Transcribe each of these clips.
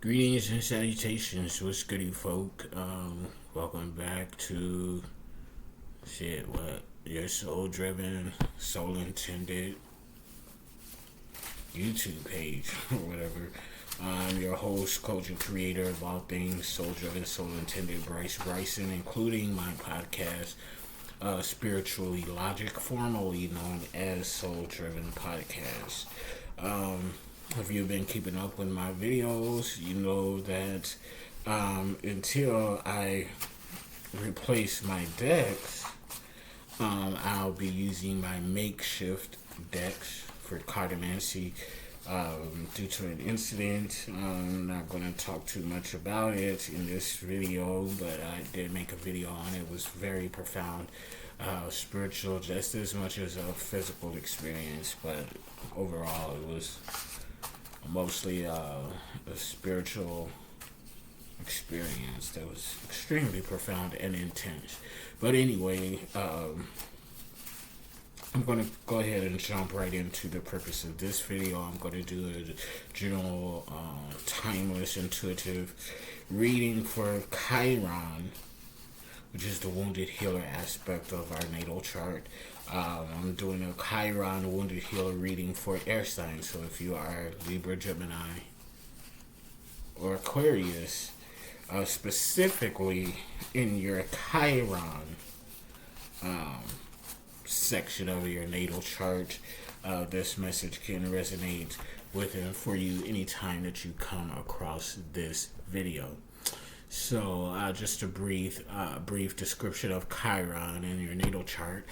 Greetings and salutations, what's goody folk? Welcome back to your soul driven, soul intended YouTube page or whatever. I'm your host, coach, and creator of all things soul driven, soul intended, Bryson, including my podcast, Spiritually Logic, formerly known as Soul Driven Podcast. If you've been keeping up with my videos, you know that until I replace my decks, I'll be using my makeshift decks for cartomancy. Due to an incident, I'm not going to talk too much about it in this video, but I did make a video on it. It was very profound, spiritual, just as much as a physical experience, but overall it was mostly a spiritual experience that was extremely profound and intense. But anyway, I'm going to go ahead and jump right into the purpose of this video. I'm going to do a general, timeless, intuitive reading for Chiron, which is the wounded healer aspect of our natal chart. I'm doing a Chiron wounded healer reading for air signs. So if you are Libra, Gemini, or Aquarius, specifically in your Chiron section of your natal chart, this message can resonate with and for you anytime that you come across this video. So, just a brief description of Chiron in your natal chart.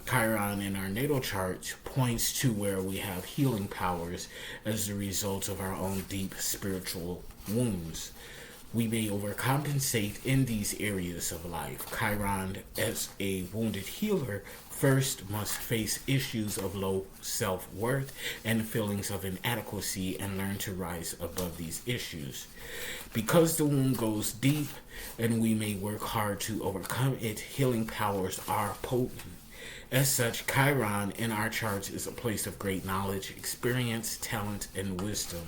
Chiron in our natal chart points to where we have healing powers as a result of our own deep spiritual wounds. We may overcompensate in these areas of life. Chiron, as a wounded healer, first must face issues of low self-worth and feelings of inadequacy and learn to rise above these issues. Because the wound goes deep and we may work hard to overcome it, healing powers are potent. As such, Chiron in our charts is a place of great knowledge, experience, talent, and wisdom.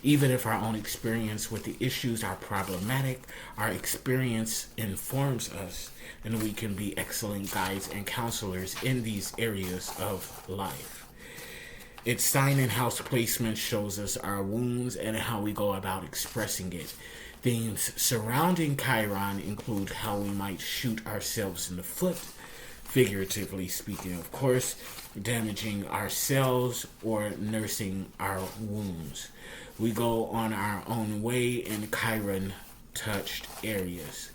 Even if our own experience with the issues are problematic, our experience informs us, and we can be excellent guides and counselors in these areas of life. Its sign and house placement shows us our wounds and how we go about expressing it. Themes surrounding Chiron include how we might shoot ourselves in the foot, figuratively speaking, of course, damaging ourselves or nursing our wounds. We go on our own way in Chiron-touched areas.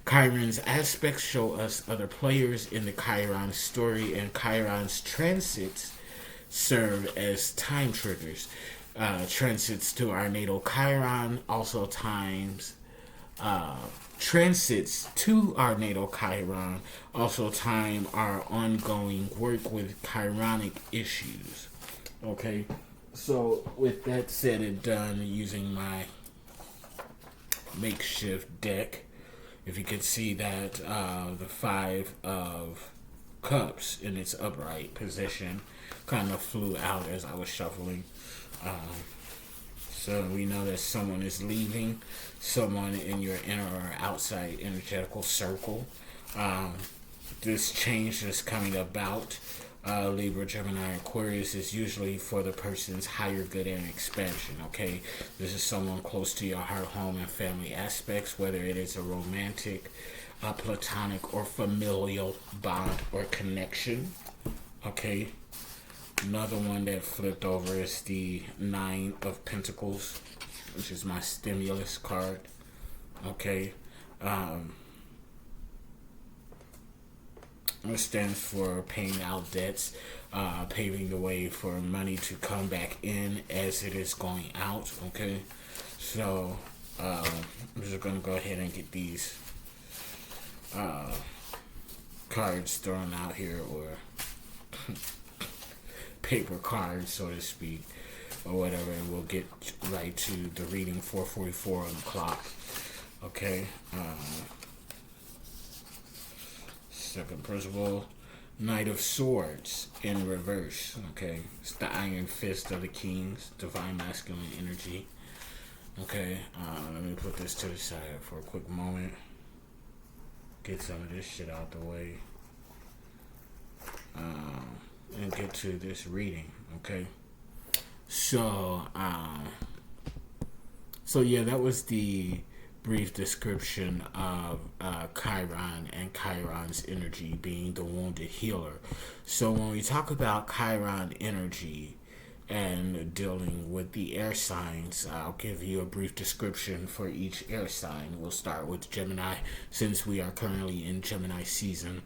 Chiron's aspects show us other players in the Chiron story, and Chiron's transits serve as time triggers. Transits to our natal Chiron also transits to our natal Chiron also time our ongoing work with Chironic issues. Okay, so with that said and done, using my makeshift deck, if you can see that the Five of Cups in its upright position kind of flew out as I was shuffling. So we know that someone is leaving, someone in your inner or outside energetical circle. This change is coming about. Libra, Gemini, Aquarius is usually for the person's higher good and expansion, okay? This is someone close to your heart, home, and family aspects, whether it is a romantic, platonic, or familial bond or connection, okay? Another one that flipped over is the Nine of Pentacles, which is my stimulus card, okay? It stands for paying out debts, paving the way for money to come back in as it is going out, okay? So, I'm just going to go ahead and get these cards thrown out here, or paper cards, so to speak, or whatever, and we'll get right to the reading. 4:44 on the clock, okay? Second principle, Knight of Swords in reverse, okay? It's the iron fist of the kings, divine masculine energy. Okay, let me put this to the side for a quick moment. Get some of this shit out the way. And get to this reading, okay? So yeah, that was the brief description of Chiron and Chiron's energy being the wounded healer. So when we talk about Chiron energy and dealing with the air signs, I'll give you a brief description for each air sign. We'll start with Gemini, since we are currently in Gemini season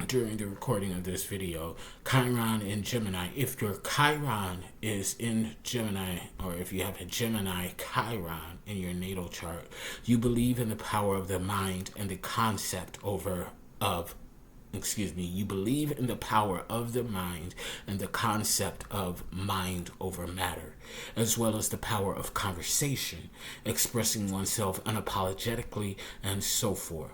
during the recording of this video. Chiron in Gemini, if your Chiron is in Gemini, or if you have a Gemini Chiron in your natal chart, you believe in the power of the mind and the concept you believe in the power of the mind and the concept of mind over matter, as well as the power of conversation, expressing oneself unapologetically, and so forth.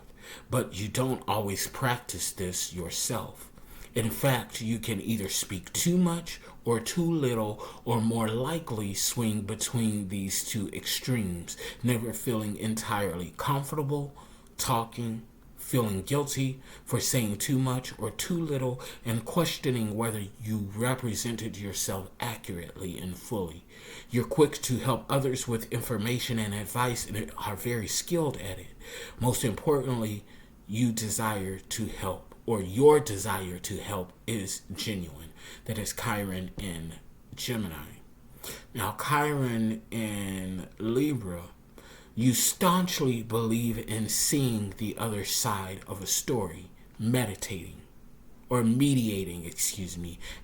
But you don't always practice this yourself. In fact, you can either speak too much or too little, or more likely swing between these two extremes, never feeling entirely comfortable talking, feeling guilty for saying too much or too little, and questioning whether you represented yourself accurately and fully. You're quick to help others with information and advice and are very skilled at it. Most importantly, you desire to help, or your desire to help is genuine. That is Chiron in Gemini. Now, Chiron in Libra, you staunchly believe in seeing the other side of a story, mediating,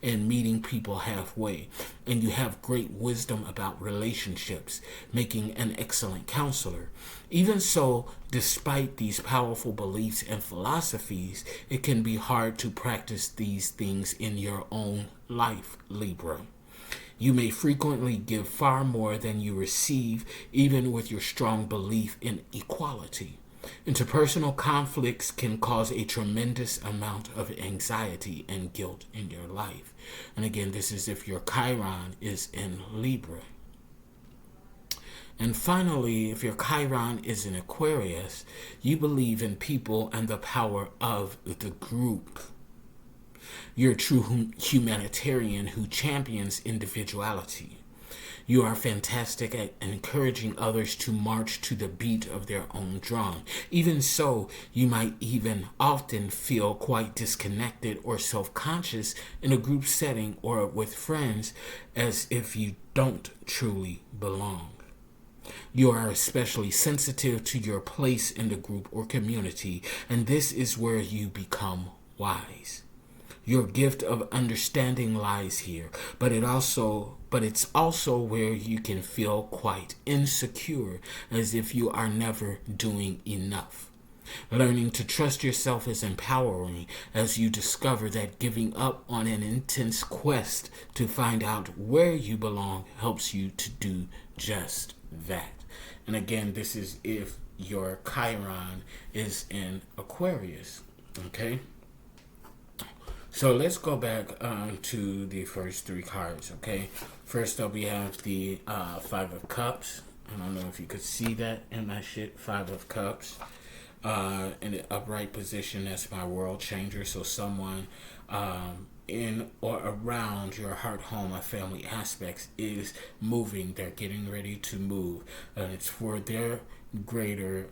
and meeting people halfway. And you have great wisdom about relationships, making an excellent counselor. Even so, despite these powerful beliefs and philosophies, it can be hard to practice these things in your own life, Libra. You may frequently give far more than you receive, even with your strong belief in equality. Interpersonal conflicts can cause a tremendous amount of anxiety and guilt in your life. And again, this is if your Chiron is in Libra. And finally, if your Chiron is in Aquarius, you believe in people and the power of the group. You're a true humanitarian who champions individuality. You are fantastic at encouraging others to march to the beat of their own drum. Even so, you might even often feel quite disconnected or self-conscious in a group setting or with friends, as if you don't truly belong. You are especially sensitive to your place in the group or community, and this is where you become wise. Your gift of understanding lies here, but it's also where you can feel quite insecure, as if you are never doing enough. Learning to trust yourself is empowering, as you discover that giving up on an intense quest to find out where you belong helps you to do just that. And again, this is if your Chiron is in Aquarius, okay? So let's go back to the first three cards, okay? First up, we have the Five of Cups. I don't know if you could see that in my shit. Five of Cups. In the upright position, that's my world changer. So someone in or around your heart, home, or family aspects is moving. They're getting ready to move. And it's for their greater,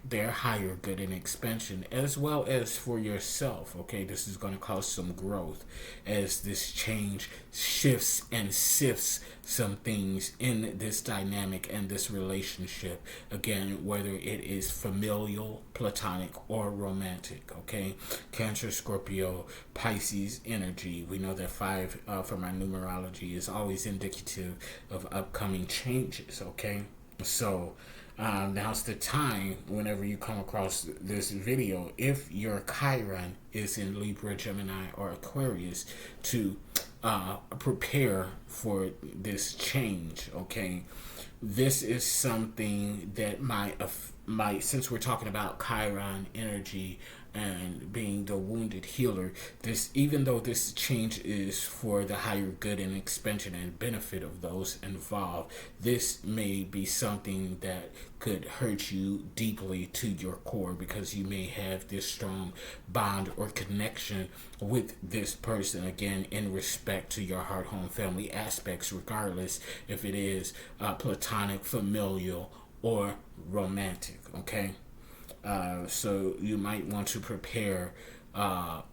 their higher good and expansion, as well as for yourself. Okay, this is going to cause some growth as this change shifts and sifts some things in this dynamic and this relationship. Again, whether it is familial, platonic, or romantic. Okay, Cancer, Scorpio, Pisces energy. We know that 5 from our numerology is always indicative of upcoming changes. Okay, so now's the time, whenever you come across this video, if your Chiron is in Libra, Gemini, or Aquarius, to prepare for this change, okay? This is something that since we're talking about Chiron energy, and being the wounded healer. This, even though this change is for the higher good and expansion and benefit of those involved, this may be something that could hurt you deeply to your core, because you may have this strong bond or connection with this person, again, in respect to your heart, home, family aspects, regardless if it is platonic, familial, or romantic. Okay, so you might want to prepare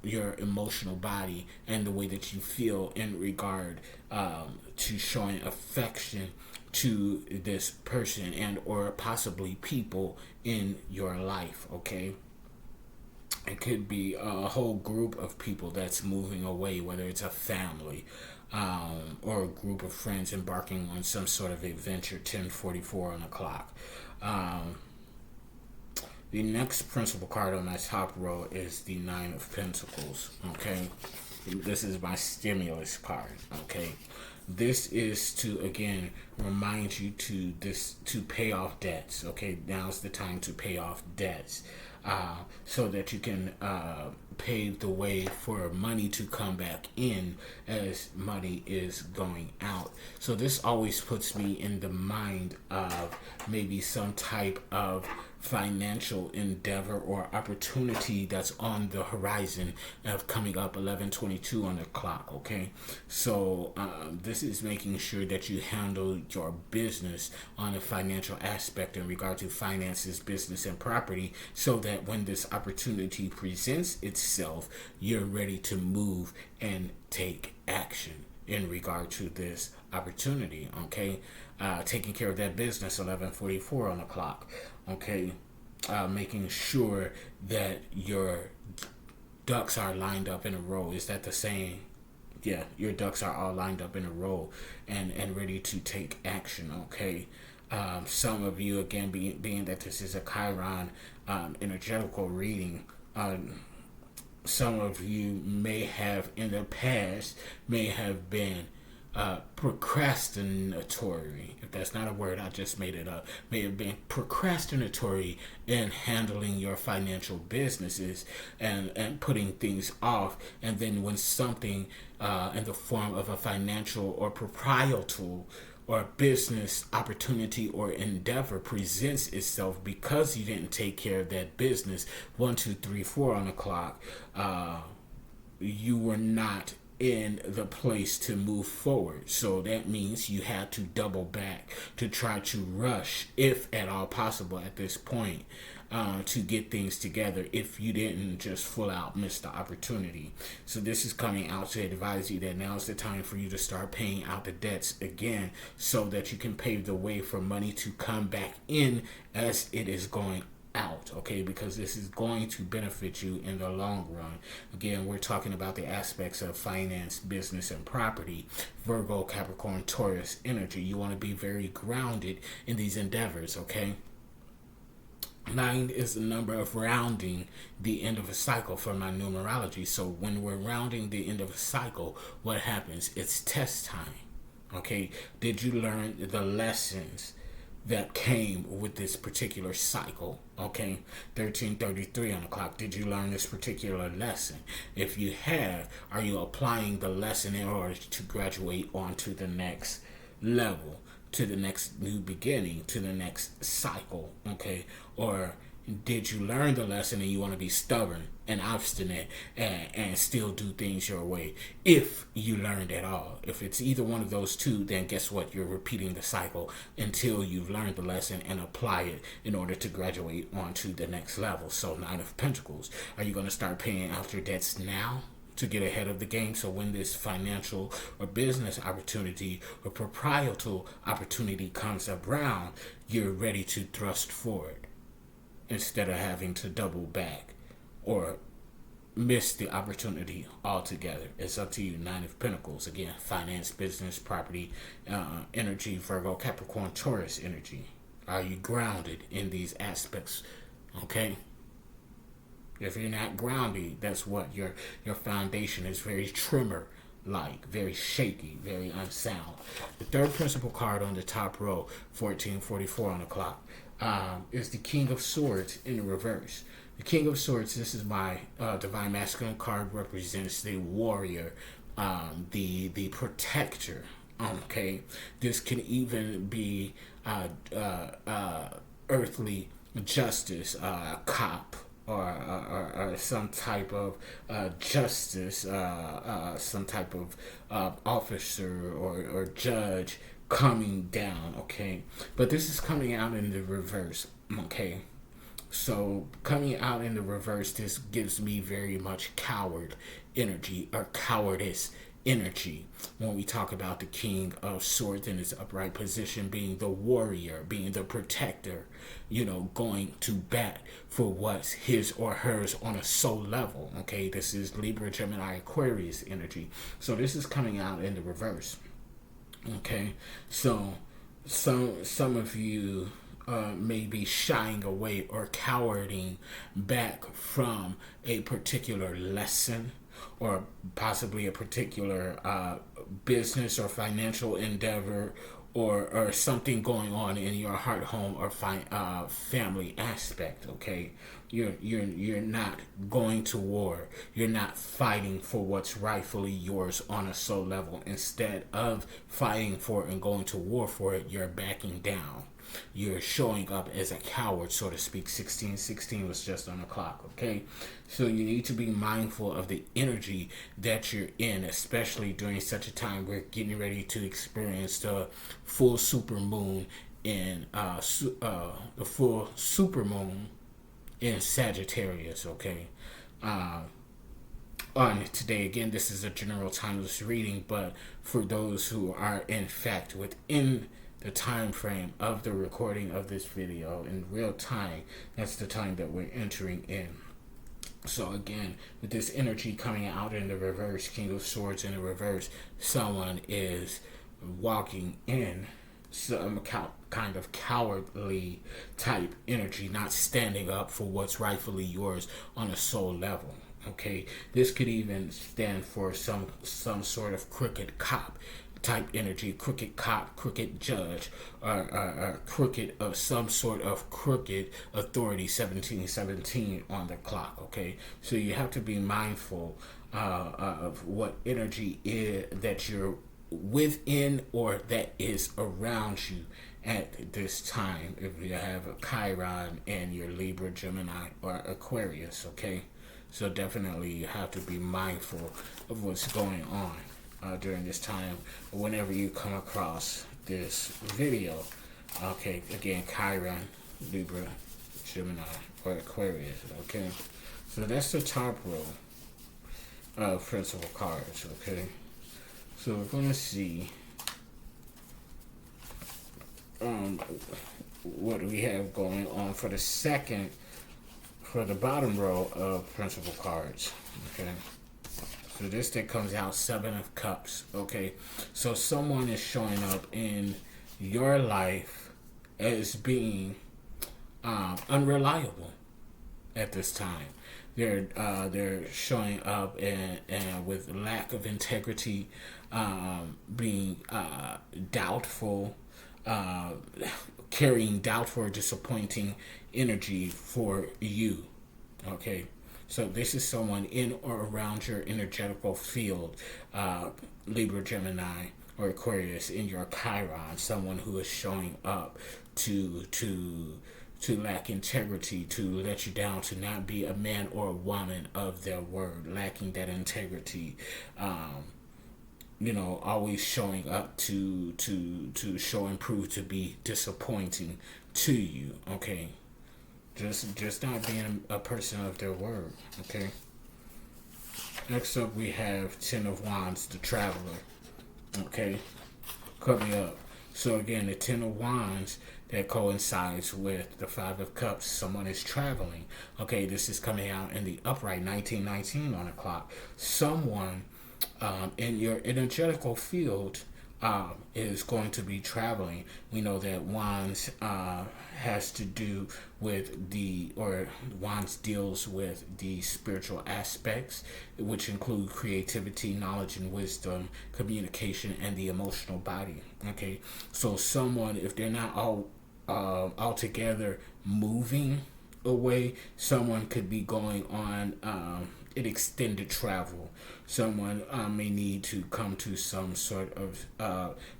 your emotional body and the way that you feel in regard to showing affection to this person and or possibly people in your life. Okay, it could be a whole group of people that's moving away, whether it's a family or a group of friends embarking on some sort of adventure. 10:44 on the clock. The next principal card on my top row is the Nine of Pentacles. Okay, this is my stimulus card. Okay, this is to, again, remind you to pay off debts. Okay, now's the time to pay off debts, so that you can pave the way for money to come back in as money is going out. So this always puts me in the mind of maybe some type of financial endeavor or opportunity that's on the horizon of coming up. 11:22 on the clock. Okay, so this is making sure that you handle your business on a financial aspect in regard to finances, business, and property, so that when this opportunity presents itself, you're ready to move and take action in regard to this opportunity. Okay, taking care of that business. 11:44 on the clock. Okay, making sure that your ducks are lined up in a row. Is that the saying? Yeah, your ducks are all lined up in a row and ready to take action. Okay, some of you, again, being that this is a Chiron energetical reading, some of you may have in the past been procrastinatory. If that's not a word, I just made it up. May have been procrastinatory in handling your financial businesses and putting things off. And then when something in the form of a financial or proprietal or business opportunity or endeavor presents itself, because you didn't take care of that business, 1, 2, 3, 4 on the clock, you were not in the place to move forward. So that means you had to double back to try to rush, if at all possible at this point, to get things together, if you didn't just full out miss the opportunity. So this is coming out to advise you that now is the time for you to start paying out the debts again, so that you can pave the way for money to come back in as it is going out. Okay, because this is going to benefit you in the long run. Again, we're talking about the aspects of finance, business, and property. Virgo, Capricorn, Taurus energy. You want to be very grounded in these endeavors. Okay, 9 is the number of rounding the end of a cycle for my numerology. So when we're rounding the end of a cycle, what happens? It's test time. Okay, did you learn the lessons that came with this particular cycle? Okay, 13:33 on the clock. Did you learn this particular lesson? If you have, are you applying the lesson in order to graduate on to the next level, to the next new beginning, to the next cycle? Okay, or did you learn the lesson and you want to be stubborn and obstinate and still do things your way? If you learned at all. If it's either one of those two, then guess what? You're repeating the cycle until you've learned the lesson and apply it in order to graduate on to the next level. So 9 of Pentacles. Are you going to start paying out your debts now to get ahead of the game, so when this financial or business opportunity or proprietal opportunity comes around, you're ready to thrust forward instead of having to double back or miss the opportunity altogether? It's up to you. 9 of Pentacles. Again, finance, business, property, energy, Virgo, Capricorn, Taurus energy. Are you grounded in these aspects? Okay. If you're not grounded, that's what your foundation is very trimmer like, very shaky, very unsound. The third principal card on the top row, 14:44 on the clock, is the King of Swords in the reverse. The King of Swords, this is my Divine Masculine card, represents the warrior, the protector. Okay, this can even be earthly justice, cop, or some type of justice, some type of officer or judge coming down. Okay, but this is coming out in the reverse. Okay, so coming out in the reverse, this gives me very much coward energy or cowardice energy when we talk about the King of Swords in its upright position, being the warrior, being the protector, going to bat for what's his or hers on a soul level. Okay, this is Libra, Gemini, Aquarius energy. So this is coming out in the reverse. Okay, so some of you may be shying away or cowarding back from a particular lesson, or possibly a particular business or financial endeavor, or something going on in your heart, home, or family aspect. Okay, you're not going to war. You're not fighting for what's rightfully yours on a soul level. Instead of fighting for it and going to war for it, you're backing down. You're showing up as a coward, so to speak. 1616 was just on the clock. Okay, so you need to be mindful of the energy that you're in, especially during such a time. We're getting ready to experience the full super moon in the full super moon in Sagittarius. Okay, on today, again, this is a general timeless reading, but for those who are in fact within the time frame of the recording of this video in real time, that's the time that we're entering in. So again, with this energy coming out in the reverse, King of Swords in the reverse, someone is walking in some kind of cowardly type energy, not standing up for what's rightfully yours on a soul level. Okay, this could even stand for some sort of crooked cop type energy, crooked cop, crooked judge, or crooked of some sort of crooked authority. 1717 on the clock. Okay, so you have to be mindful of what energy is that you're within or that is around you at this time. If you have a Chiron and your Libra, Gemini, or Aquarius. Okay, so definitely you have to be mindful of what's going on during this time, whenever you come across this video. Okay, again, Chiron, Libra, Gemini, or Aquarius. Okay, so that's the top row of principal cards. Okay, so we're going to see what we have going on for the bottom row of principal cards. Okay, so this that comes out, Seven of Cups. Okay, so someone is showing up in your life as being unreliable at this time. They're showing up and with lack of integrity, being doubtful, carrying doubtful or disappointing energy for you. Okay, so this is someone in or around your energetical field, Libra, Gemini, or Aquarius, in your Chiron, someone who is showing up to lack integrity, to let you down, to not be a man or a woman of their word, lacking that integrity. Always showing up to show and prove to be disappointing to you. Okay, just not being a person of their word. Okay. Next up, we have Ten of Wands, the Traveler. Okay, coming up. So again, the Ten of Wands, that coincides with the Five of Cups. Someone is traveling. Okay, this is coming out in the upright, 1919 on the clock. Someone in your energetical field is going to be traveling. We know that Wands has to do with Wands deals with the spiritual aspects, which include creativity, knowledge and wisdom, communication, and the emotional body. Okay, so someone, if they're not altogether moving away. Someone could be going on an extended travel. Someone may need to come to some sort of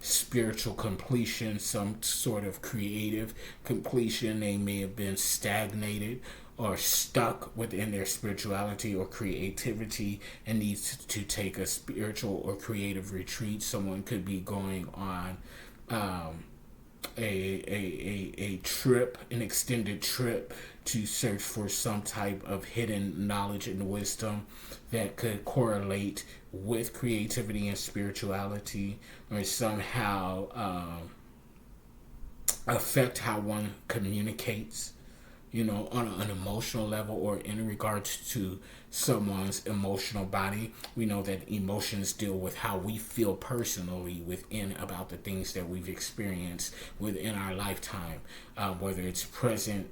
spiritual completion, some sort of creative completion. They may have been stagnated or stuck within their spirituality or creativity and needs to take a spiritual or creative retreat. Someone could be going on a trip, an extended trip, to search for some type of hidden knowledge and wisdom that could correlate with creativity and spirituality, or somehow affect how one communicates, you know, on an emotional level or in regards to someone's emotional body. We know that emotions deal with how we feel personally within about the things that we've experienced within our lifetime, whether it's present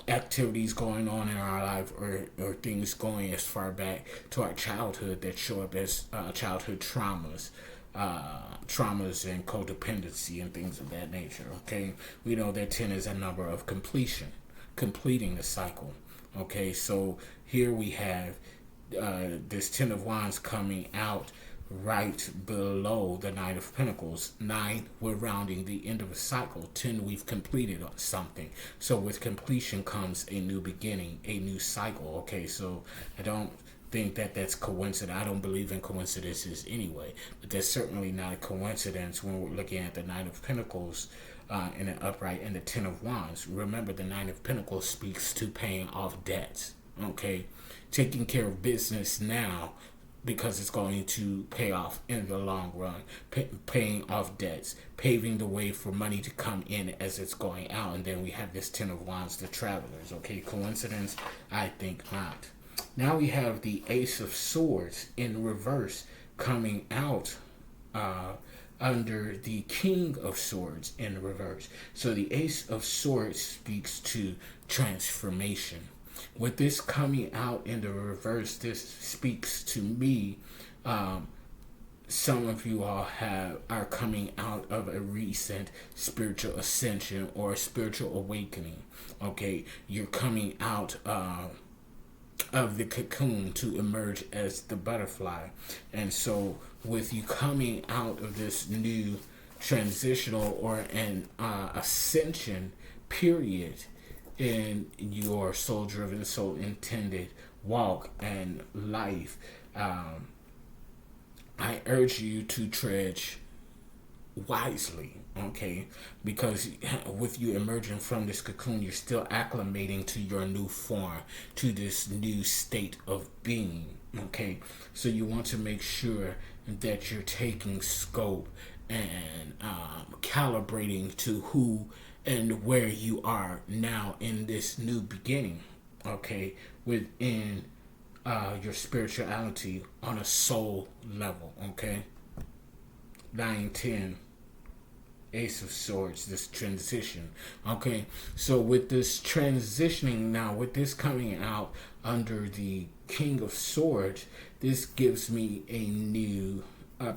activities going on in our life, or things going as far back to our childhood that show up as childhood traumas, and codependency and things of that nature. Okay, we know that 10 is a number of completing the cycle. Okay, so here we have this 10 of Wands coming out right below the 9 of Pentacles. 9, we're rounding the end of a cycle. 10, we've completed something. So with completion comes a new beginning, a new cycle. Okay, so I don't think that that's coincidence. I don't believe in coincidences anyway, but that's certainly not a coincidence when we're looking at the 9 of Pentacles in an upright and the 10 of Wands. Remember, the 9 of Pentacles speaks to paying off debts. Okay, taking care of business now because it's going to pay off in the long run. Paying off debts, paving the way for money to come in as it's going out. And then we have this 10 of Wands, the travelers. Okay, coincidence? I think not. Now we have the Ace of Swords in reverse coming out under the King of Swords in reverse. So the Ace of Swords speaks to transformation. With this coming out in the reverse, this speaks to me. Some of you all are coming out of a recent spiritual ascension or a spiritual awakening. Okay, you're coming out of the cocoon to emerge as the butterfly. And so with you coming out of this new transitional or an ascension period in your soul-driven, soul-intended walk and life, I urge you to tread wisely, okay? Because with you emerging from this cocoon, you're still acclimating to your new form, to this new state of being, okay? So you want to make sure that you're taking scope and calibrating to who and where you are now in this new beginning, okay, within your spirituality on a soul level, okay? 9, 10, Ace of Swords, this transition, okay? So with this transitioning now, with this coming out under the King of Swords, this gives me a new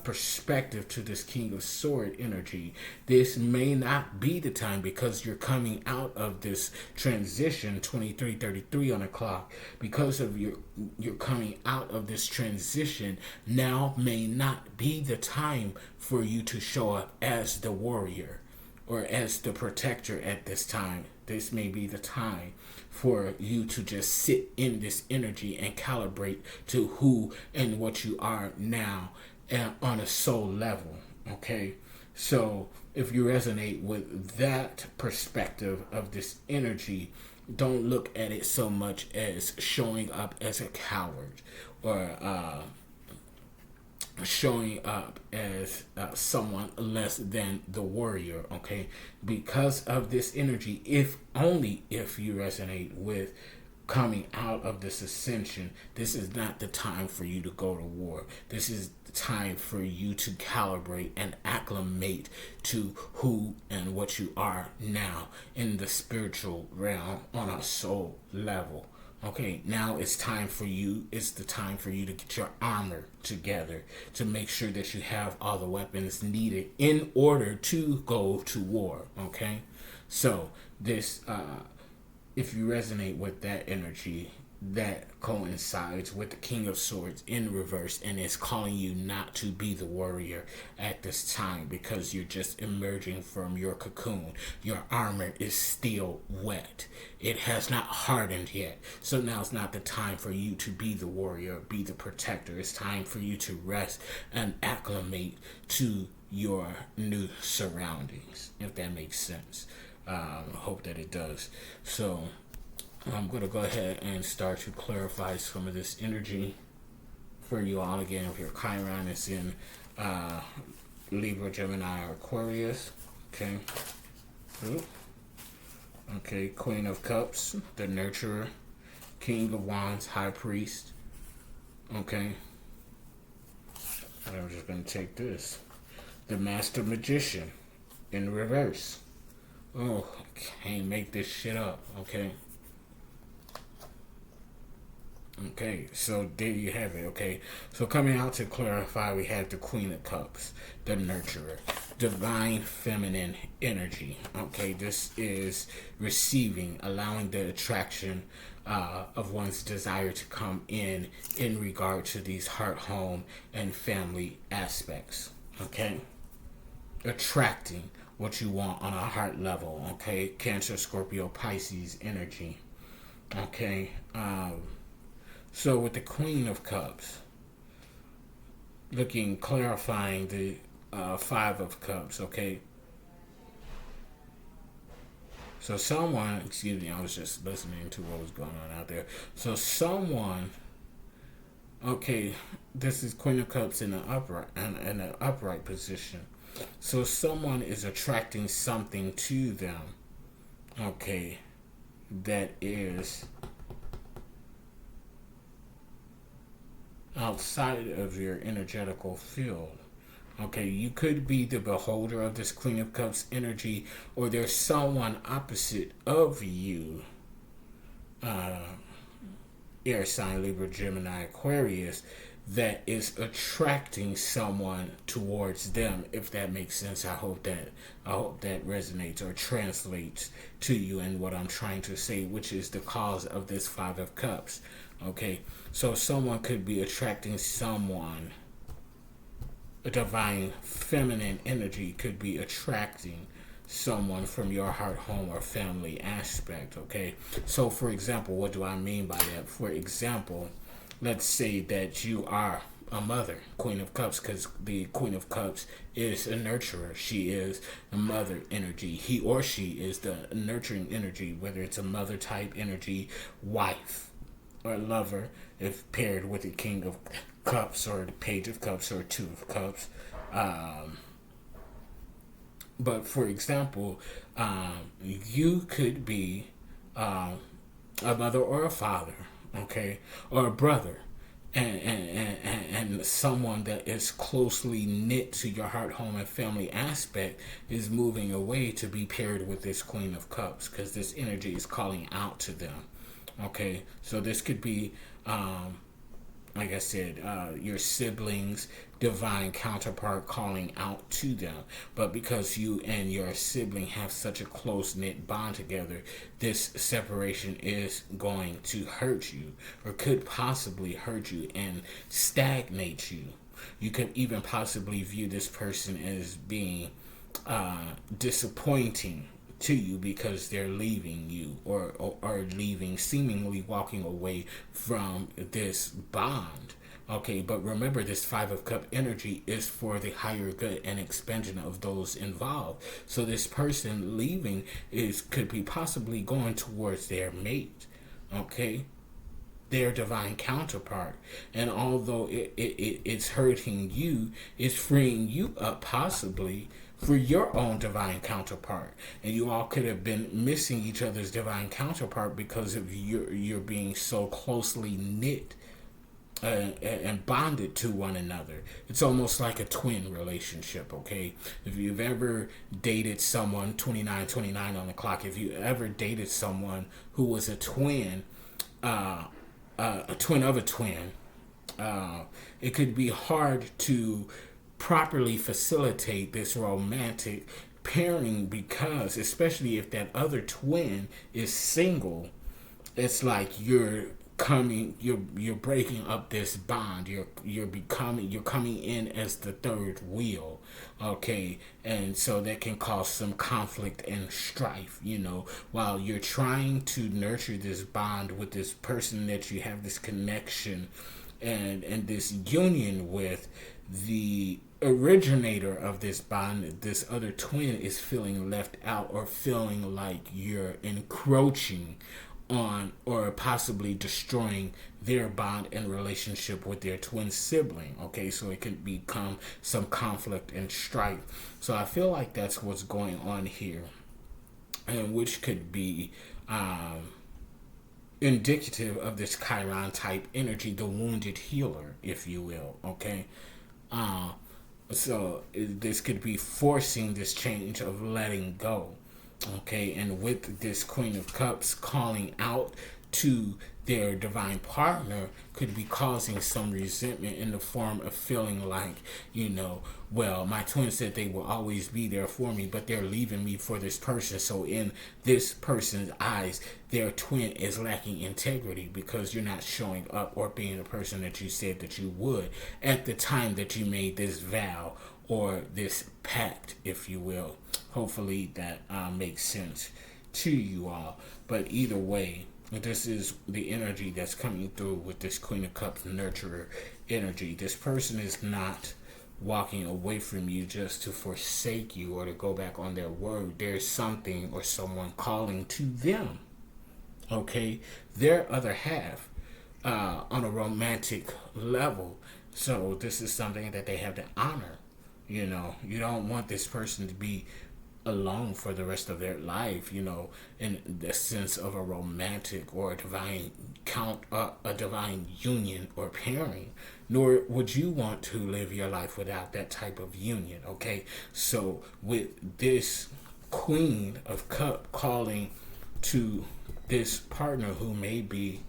perspective to this King of Sword energy. This may not be the time, because you're coming out of this transition, 23:33 on the clock, because of you're coming out of this transition. Now may not be the time for you to show up as the warrior or as the protector at this time. This may be the time for you to just sit in this energy and calibrate to who and what you are now on a soul level, okay? So if you resonate with that perspective of this energy, don't look at it so much as showing up as a coward or showing up as someone less than the warrior, okay? Because of this energy, if only if you resonate with coming out of this ascension, this is not the time for you to go to war. This is the time for you to calibrate and acclimate to who and what you are now in the spiritual realm on a soul level. Okay, now it's time for you. It's the time for you to get your armor together to make sure that you have all the weapons needed in order to go to war. Okay, so this, if you resonate with that energy, that coincides with the King of Swords in reverse, and is calling you not to be the warrior at this time because you're just emerging from your cocoon. Your armor is still wet. It has not hardened yet. So now's not the time for you to be the warrior, be the protector. It's time for you to rest and acclimate to your new surroundings, if that makes sense. Hope that it does. So I'm going to go ahead and start to clarify some of this energy for you all. Again, if your Chiron is in Libra, Gemini, or Aquarius. Okay. Okay, Queen of Cups, the nurturer. King of Wands, High Priest. Okay. And I'm just going to take this. The Master Magician in reverse. Oh, I can't make this shit up. Okay. Okay, so there you have it. Okay, so coming out to clarify, we have the Queen of Cups, the nurturer, divine feminine energy. Okay, this is receiving, allowing the attraction of one's desire to come in regard to these heart, home, and family aspects. Okay, attracting what you want on a heart level. Okay, Cancer, Scorpio, Pisces energy. Okay, so with the Queen of Cups, clarifying the Five of Cups, okay? So someone, excuse me, I was just listening to what was going on out there. So someone, okay, this is Queen of Cups in an upright position. So someone is attracting something to them, okay, that is outside of your energetical field. Okay, you could be the beholder of this Queen of Cups energy, or there's someone opposite of you, air sign, Libra, Gemini, Aquarius, that is attracting someone towards them, if that makes sense. I hope that resonates or translates to you in what I'm trying to say, which is the cause of this Five of Cups. Okay, so someone could be attracting someone. A divine feminine energy could be attracting someone from your heart, home, or family aspect. Okay, so for example, what do I mean by that? For example, let's say that you are a mother, Queen of Cups, because the Queen of Cups is a nurturer. She is a mother energy. He or she is the nurturing energy, whether it's a mother type energy, wife, or lover, if paired with the King of Cups or the Page of Cups or Two of Cups. But for example, you could be a mother or a father, okay, or a brother, and someone that is closely knit to your heart, home, and family aspect is moving away to be paired with this Queen of Cups, because this energy is calling out to them. Okay, so this could be, like I said, your siblings, divine counterpart calling out to them. But because you and your sibling have such a close-knit bond together, this separation is going to hurt you, or could possibly hurt you and stagnate you. You could even possibly view this person as being disappointing to you because they're leaving you, or leaving, seemingly walking away from this bond. Okay, but remember, this Five of Cup energy is for the higher good and expansion of those involved. So this person leaving could be possibly going towards their mate, okay, their divine counterpart. And although it's hurting you, it's freeing you up possibly for your own divine counterpart. And you all could have been missing each other's divine counterpart because of you're being so closely knit and bonded to one another. It's almost like a twin relationship, okay? If you've ever dated someone, 29 on the clock, if you ever dated someone who was a twin, a twin of a twin, it could be hard to properly facilitate this romantic pairing, because especially if that other twin is single, it's like you're breaking up this bond. You're coming in as the third wheel, okay? And so that can cause some conflict and strife, while you're trying to nurture this bond with this person that you have this connection and this union with. The originator of this bond, this other twin, is feeling left out, or feeling like you're encroaching on or possibly destroying their bond and relationship with their twin sibling. Okay, so it can become some conflict and strife. So I feel like that's what's going on here, and which could be indicative of this Chiron type energy, the wounded healer, if you will. Okay, so this could be forcing this change of letting go. Okay, and with this Queen of Cups calling out to their divine partner, could be causing some resentment in the form of feeling like, well, my twin said they will always be there for me, but they're leaving me for this person. So in this person's eyes, their twin is lacking integrity, because you're not showing up or being the person that you said that you would at the time that you made this vow or this pact, if you will. Hopefully that makes sense to you all. But either way, this is the energy that's coming through with this Queen of Cups nurturer energy. This person is not walking away from you just to forsake you or to go back on their word. There's something or someone calling to them, okay, their other half, on a romantic level. So this is something that they have to honor. You don't want this person to be alone for the rest of their life, in the sense of a romantic or a divine union or pairing. Nor would you want to live your life without that type of union, okay? So with this Queen of Cups calling to this partner who may be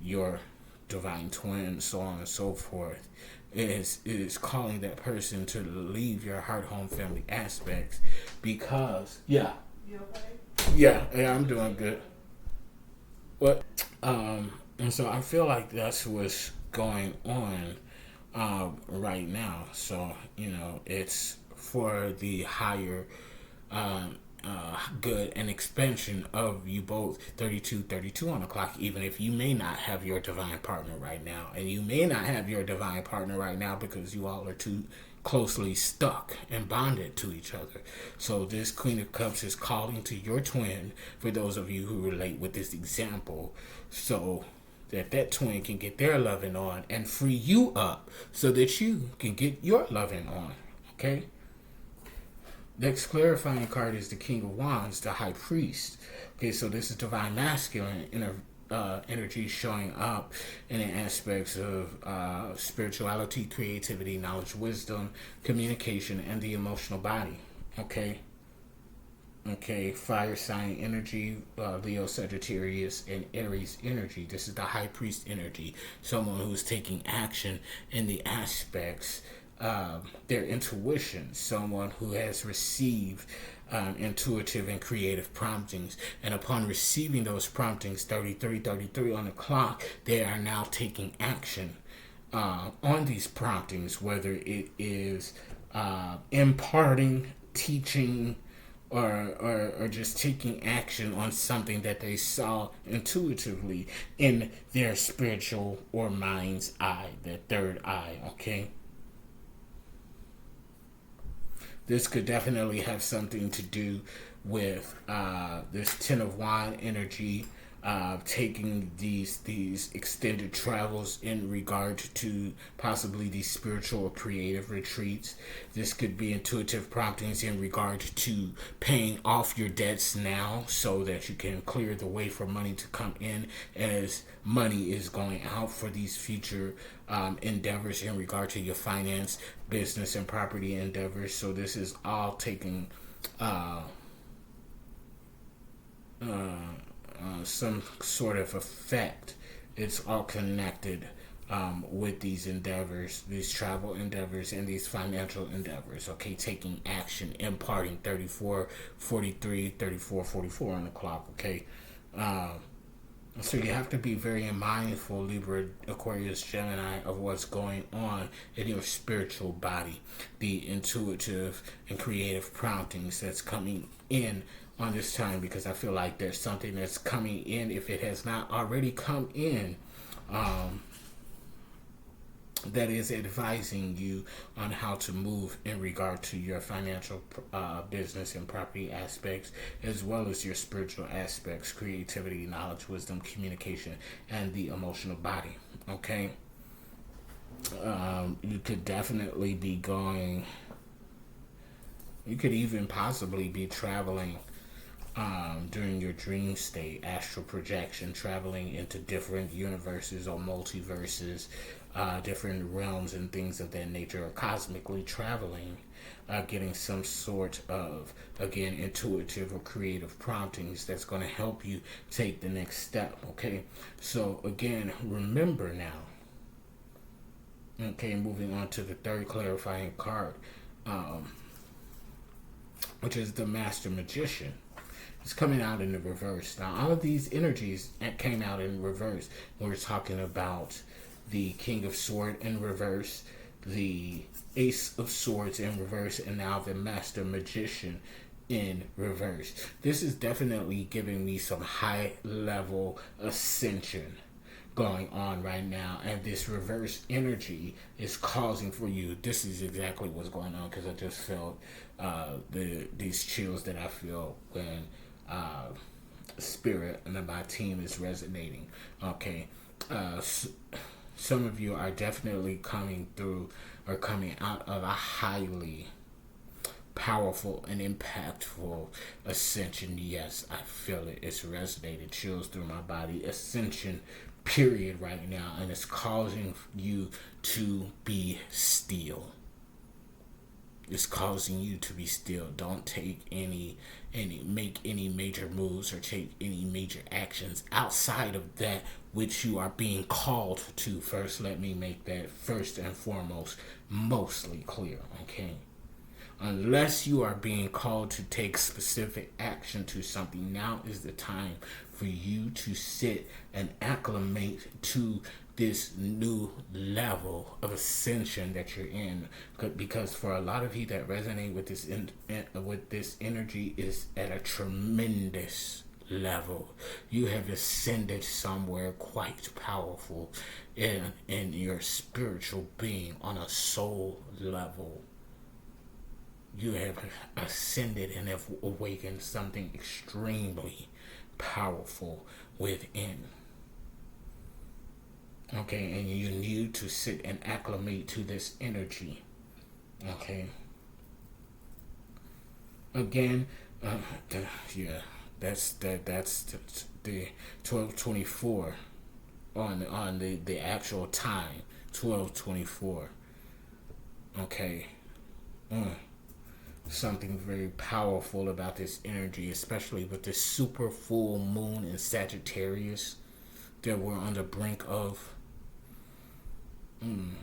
your divine twin, so on and so forth, is calling that person to leave your heart, home, family aspects, because you okay? Yeah, I'm doing good. What? And so I feel like that's what's going on right now. So it's for the higher good and expansion of you both. 32 on the clock, even if you may not have your divine partner right now, and you may not have your divine partner right now because you all are too closely stuck and bonded to each other. So this Queen of Cups is calling to your twin, for those of you who relate with this example, so that twin can get their loving on and free you up so that you can get your loving on. Okay. Next clarifying card is the King of Wands, the High Priest. Okay, so this is divine masculine energy showing up in the aspects of spirituality, creativity, knowledge, wisdom, communication, and the emotional body. Okay, fire sign energy, Leo, Sagittarius, and Aries energy. This is the High Priest energy, someone who's taking action in the aspects their intuition, someone who has received intuitive and creative promptings, and upon receiving those promptings, 33 on the clock, they are now taking action on these promptings, whether it is imparting, teaching, or just taking action on something that they saw intuitively in their spiritual or mind's eye, their third eye. Okay, this could definitely have something to do with this Ten of Wands energy, taking these extended travels in regard to possibly these spiritual or creative retreats. This could be intuitive promptings in regard to paying off your debts now so that you can clear the way for money to come in, as money is going out for these future endeavors in regard to your finance, business, and property endeavors. So this is all taking some sort of effect. It's all connected with these endeavors, these travel endeavors, and these financial endeavors. Okay, taking action, imparting 34, 43, 34, 44 on the clock. Okay, so you have to be very mindful, Libra, Aquarius, Gemini, of what's going on in your spiritual body, the intuitive and creative promptings that's coming in on this time, because I feel like there's something that's coming in, if it has not already come in, that is advising you on how to move in regard to your financial, business and property aspects, as well as your spiritual aspects, creativity, knowledge, wisdom, communication, and the emotional body. Okay, you could definitely be going, you could even possibly be traveling during your dream state, astral projection, traveling into different universes or multiverses, different realms and things of that nature, or cosmically traveling, getting some sort of, again, intuitive or creative promptings that's going to help you take the next step. Okay, so again, remember now. Okay, moving on to the third clarifying card, which is the Master Magician. It's coming out in the reverse. Now, all of these energies came out in reverse. We're talking about the King of Swords in reverse, the Ace of Swords in reverse, and now the Master Magician in reverse. This is definitely giving me some high level ascension going on right now, and this reverse energy is causing for you, this is exactly what's going on, because I just felt these chills that I feel when spirit and my team is resonating. Okay, some of you are definitely coming through or coming out of a highly powerful and impactful ascension. Yes, I feel it. It's resonating, chills through my body. Ascension period right now, and it's causing you to be still. It's causing you to be still. Don't take make any major moves or take any major actions outside of that which you are being called to. First, let me make that first and foremost mostly clear. Okay, unless you are being called to take specific action to something, now is the time for you to sit and acclimate to this new level of ascension that you're in. Because for a lot of you that resonate with this energy is at a tremendous level. You have ascended somewhere quite powerful in your spiritual being on a soul level. You have ascended and have awakened something extremely powerful within. Okay, and you need to sit and acclimate to this energy. Okay. Again, that's the 12:24 on the actual time, 12:24. Okay. Something very powerful about this energy, especially with this super full moon in Sagittarius that we're on the brink of. And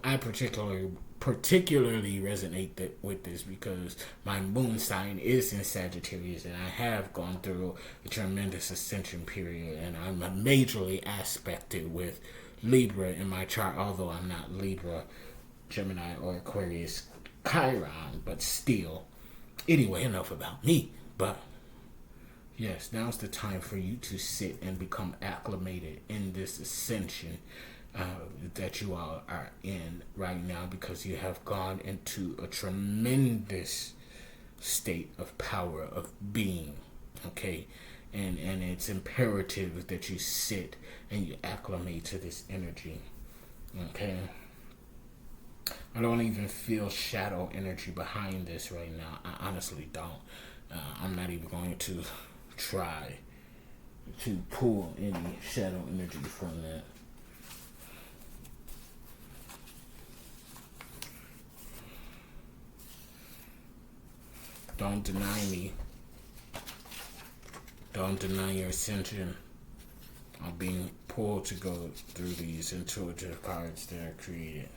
I particularly resonate with this because my moon sign is in Sagittarius, and I have gone through a tremendous ascension period, and I'm majorly aspected with Libra in my chart, although I'm not Libra, Gemini, or Aquarius Chiron, but still. Anyway, enough about me. But yes, now's the time for you to sit and become acclimated in this ascension that you all are in right now, because you have gone into a tremendous state of power of being. Okay, and it's imperative that you sit and you acclimate to this energy. Okay, I don't even feel shadow energy behind this right now. I honestly don't. I'm not even going to try to pull any shadow energy from that. Don't deny me. Don't deny your ascension. I'm being pulled to go through these intuitive cards that are created.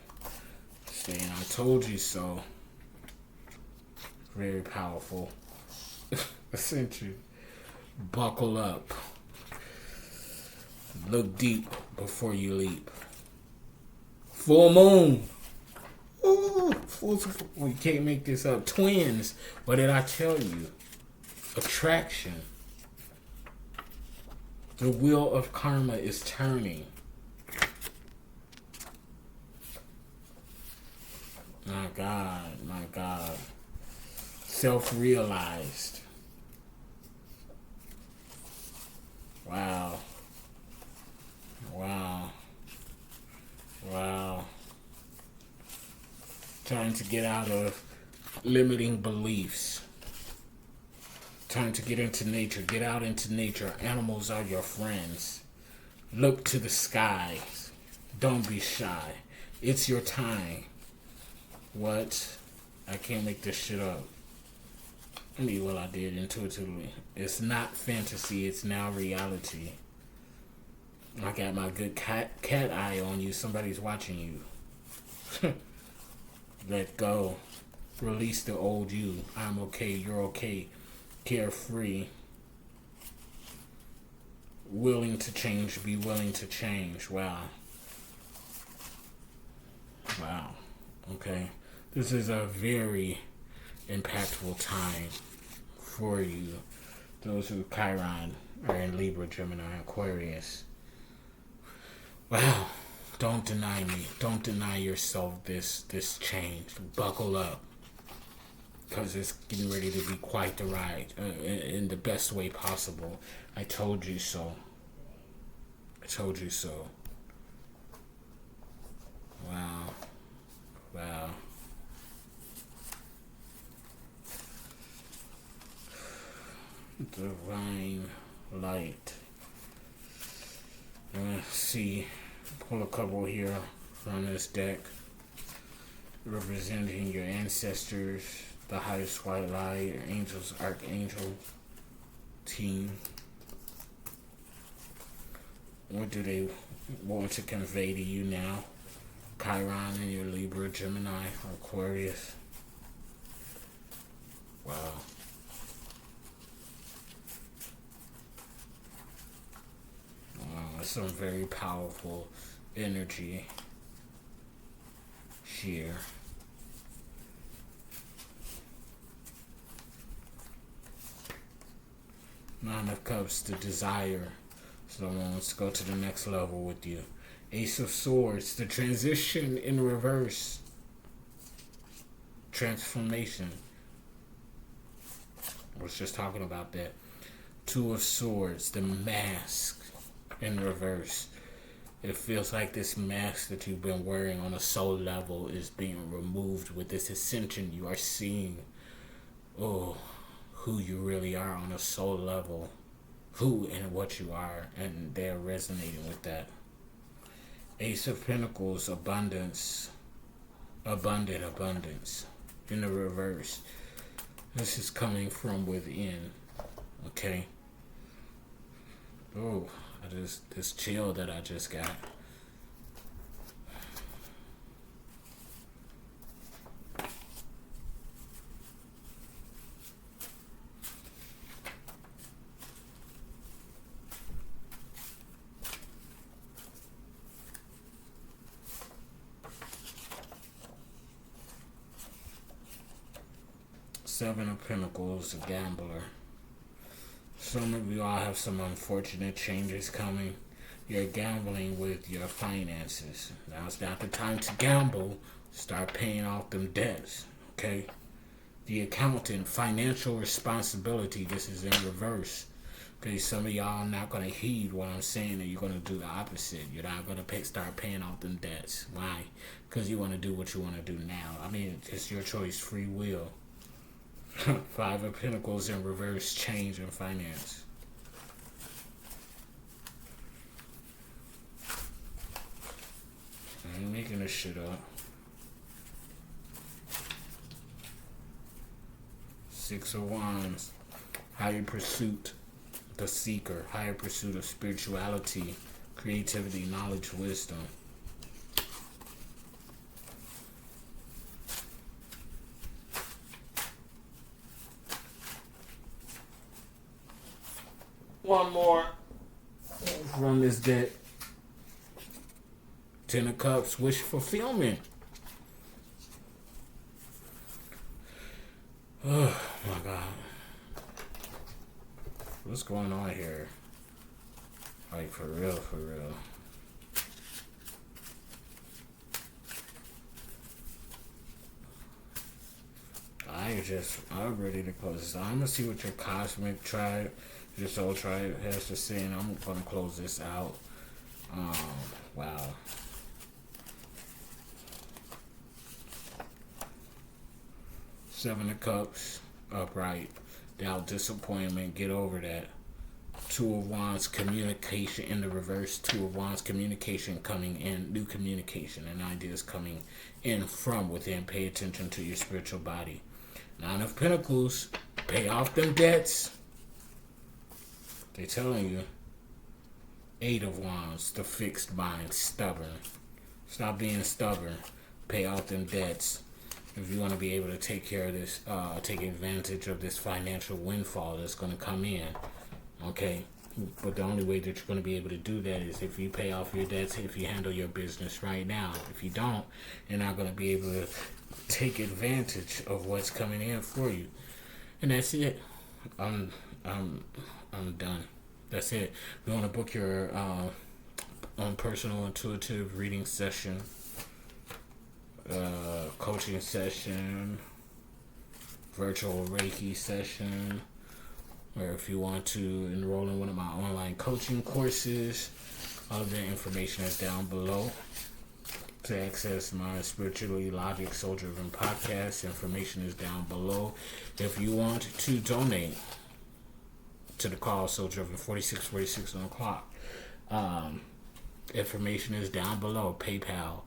Saying I told you so. Very powerful. Ascension. Buckle up. Look deep before you leap. Full moon. Ooh, we can't make this up. Twins. What did I tell you? Attraction. The wheel of karma is turning. My God, my God. Self-realized. Wow. Wow. Wow. Trying to get out of limiting beliefs. Time to get into nature. Get out into nature. Animals are your friends. Look to the sky. Don't be shy. It's your time. What? I can't make this shit up. I mean, well, I did intuitively. It's not fantasy. It's now reality. I got my good cat eye on you. Somebody's watching you. Let go. Release the old you. I'm okay. You're okay. Carefree. Willing to change. Be willing to change. Wow. Wow. Okay. This is a very impactful time for you. Those who Chiron are in Libra, Gemini, Aquarius. Wow. Don't deny me. Don't deny yourself this change. Buckle up. Because it's getting ready to be quite the ride. In the best way possible. I told you so. I told you so. Wow. Wow. Divine light. See, pull a couple here from this deck, representing your ancestors, the highest white light, your angels, archangel team. What do they want to convey to you now? Chiron and your Libra, Gemini, or Aquarius. Wow. Some very powerful energy here. Nine of Cups, the desire. Someone wants to go to the next level with you. Ace of Swords, the transition in reverse. Transformation. I was just talking about that. Two of Swords, the mask in reverse. It feels like this mask that you've been wearing on a soul level is being removed with this ascension. You are seeing, who you really are on a soul level. Who and what you are. And they're resonating with that. Ace of Pentacles, abundance. Abundant abundance. In the reverse. This is coming from within. Okay. This chill that I just got. Seven of Pentacles, a gambler. Some of you all have some unfortunate changes coming. You're gambling with your finances. Now it's not the time to gamble. Start paying off them debts. Okay? The accountant, financial responsibility. This is in reverse. Okay, some of y'all are not going to heed what I'm saying, and you're going to do the opposite. You're not going to start paying off them debts. Why? Because you want to do what you want to do now. I mean, it's your choice, free will. Five of Pentacles in reverse, change in finance. I ain't making this shit up. Six of Wands, higher pursuit. the seeker, higher pursuit of spirituality, creativity, knowledge, wisdom. One more from this deck. Ten of Cups, wish fulfillment. Oh my God. What's going on here? Like, for real, for real. I'm ready to close this. I'm gonna see what your cosmic tribe, your soul tribe has to say, and I'm gonna close this out. Wow. Seven of Cups, upright, doubt, disappointment, get over that. Two of Wands, communication in the reverse. Two of Wands, communication coming in, new communication and ideas coming in from within. Pay attention to your spiritual body. Nine of Pentacles, pay off them debts. They're telling you. Eight of Wands, the fixed mind, stubborn. Stop being stubborn. Pay off them debts. If you want to be able to take care of this, take advantage of this financial windfall that's going to come in. Okay? But the only way that you're going to be able to do that is if you pay off your debts, if you handle your business right now. If you don't, you're not going to be able to take advantage of what's coming in for you. And that's it. I'm done. That's it. If you want to book your own personal intuitive reading session, coaching session, virtual Reiki session, or if you want to enroll in one of my online coaching courses, all of the information is down below. To access my Spiritually Logic Soul Driven podcast, information is down below. If you want to donate to the cause Soul Driven 4646 on the clock, information is down below. PayPal,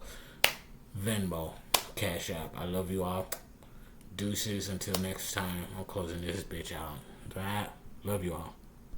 Venmo, Cash App. I love you all. Deuces until next time. I'm closing this bitch out. Alright? Love you all.